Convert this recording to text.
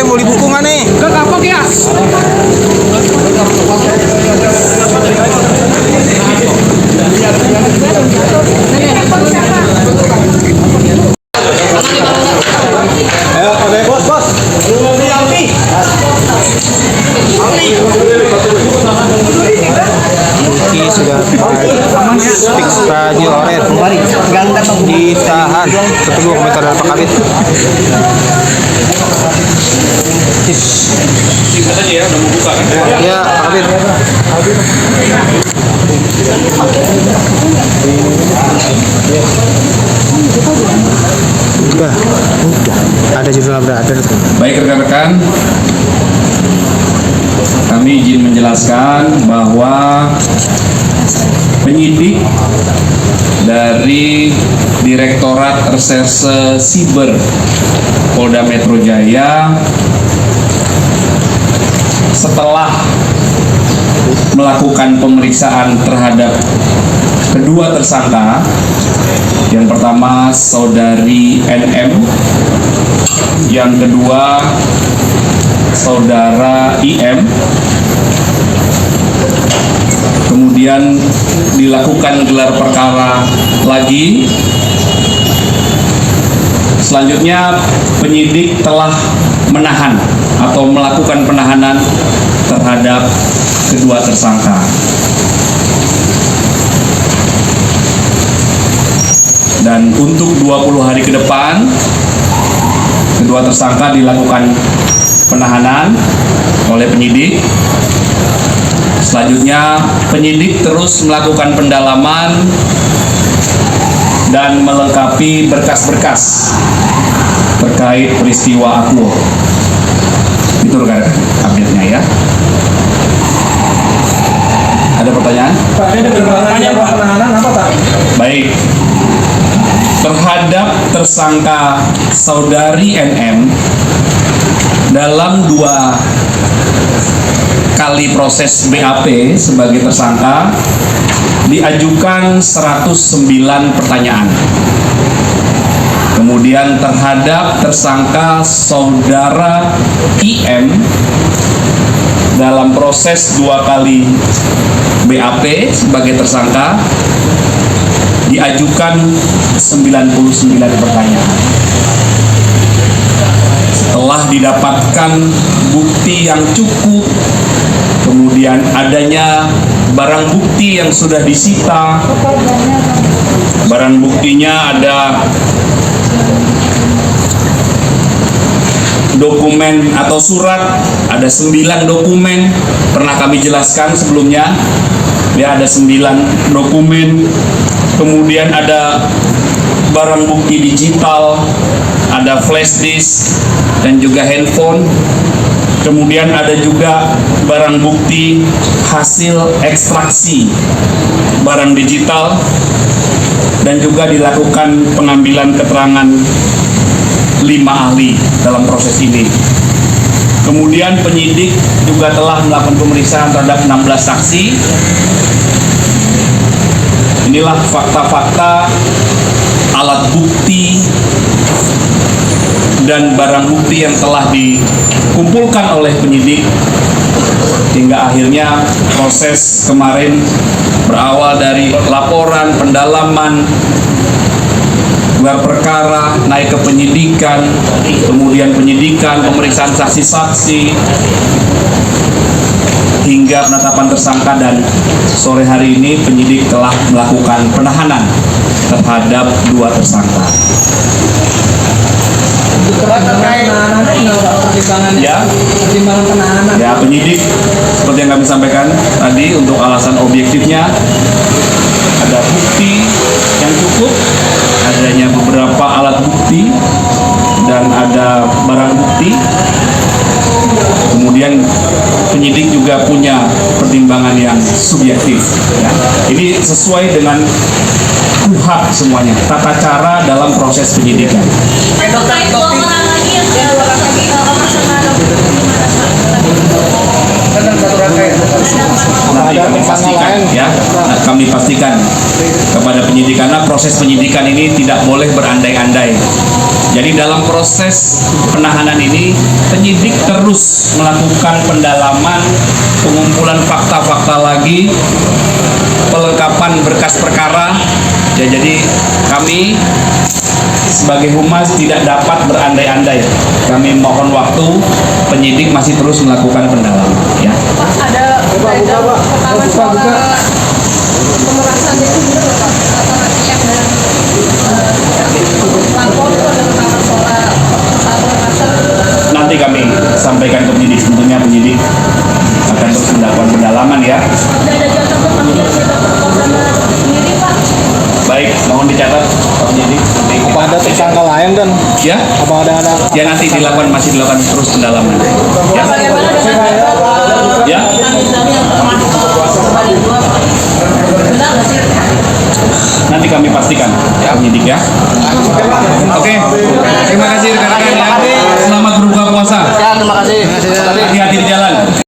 mau dibuku nggak nih? Gak kapok ya? Ayo, oke bos. Ini sudah fix radio oret. Ditahan. Ketemu komentar dari Pak Kabit. Singkat aja ya, udah mau buka kan? Ya, Pak Kabit. Udah. Ada judul brother tuh. Baik rekan-rekan, kami izin menjelaskan bahwa penyidik dari Direktorat Reserse Siber Polda Metro Jaya setelah melakukan pemeriksaan terhadap kedua tersangka, yang pertama saudari NM, yang kedua saudara IM, kemudian dilakukan gelar perkara lagi. Selanjutnya penyidik telah menahan atau melakukan penahanan terhadap kedua tersangka. Dan untuk 20 hari ke depan kedua tersangka dilakukan penahanan oleh penyidik. Selanjutnya penyidik terus melakukan pendalaman dan melengkapi berkas-berkas terkait peristiwa Aquo. Itu rekan-rekan update-nya ya. Ada pertanyaan? Pak, ada pertanyaan Pak, penahanan apa Pak? Baik. Terhadap tersangka saudari NM dalam 2 kali proses BAP sebagai tersangka diajukan 109 pertanyaan. Kemudian terhadap tersangka saudara IM dalam proses 2 kali BAP sebagai tersangka diajukan 99 pertanyaan. Setelah didapatkan bukti yang cukup, kemudian adanya barang bukti yang sudah disita. Barang buktinya ada dokumen atau surat, ada 9 dokumen, pernah kami jelaskan sebelumnya. Ya, ada 9 dokumen. Kemudian ada barang bukti digital, ada flash disk dan juga handphone. Kemudian ada juga barang bukti hasil ekstraksi barang digital, dan juga dilakukan pengambilan keterangan 5 ahli dalam proses ini. Kemudian penyidik juga telah melakukan pemeriksaan terhadap 16 saksi. Inilah fakta-fakta, alat bukti, dan barang bukti yang telah dikumpulkan oleh penyidik hingga akhirnya proses kemarin berawal dari laporan, pendalaman, gelar perkara, naik ke penyidikan, kemudian penyidikan, pemeriksaan saksi-saksi, hingga penetapan tersangka, dan sore hari ini penyidik telah melakukan penahanan terhadap 2 tersangka. Ya, Pertimbangan penahanan. ya penyidik seperti yang kami sampaikan tadi, untuk alasan objektifnya ada bukti yang cukup, adanya beberapa alat bukti, dan ada barang bukti. Kemudian penyidik juga punya pertimbangan yang subjektif. Ya. Ini sesuai dengan KUHP semuanya, tata cara dalam proses penyidikan. Nanti kami pastikan ya, kami pastikan kepada penyidik, karena proses penyidikan ini tidak boleh berandai-andai. Jadi dalam proses penahanan ini penyidik terus melakukan pendalaman, pengumpulan fakta-fakta lagi, pelengkapan berkas perkara. Ya, jadi kami sebagai humas tidak dapat berandai-andai. Kami mohon waktu, penyidik masih terus melakukan pendalaman. Ya. Pak, ada beredar rekaman suara pemerasan itu benar nggak, Pak? Atau nanti yang dari lapor itu ada rekaman suara pemerasan? Nanti kami sampaikan ke penyidik, tentunya penyidik akan terus melakukan pendalaman ya. Ada jatuh ke panggilan kita sama sendiri, Pak. Baik, mohon dicatat Pak penyidik. Nanti Apa ada tersangka lain dan ya? apa ada Ya nanti masih dilakukan terus pendalaman. Ya. Bagaimana dengan Ya. misalnya yang termasuk kembali dua, Pak? Benar nggak sih? Nanti kami pastikan ya penyidik ya. Oke.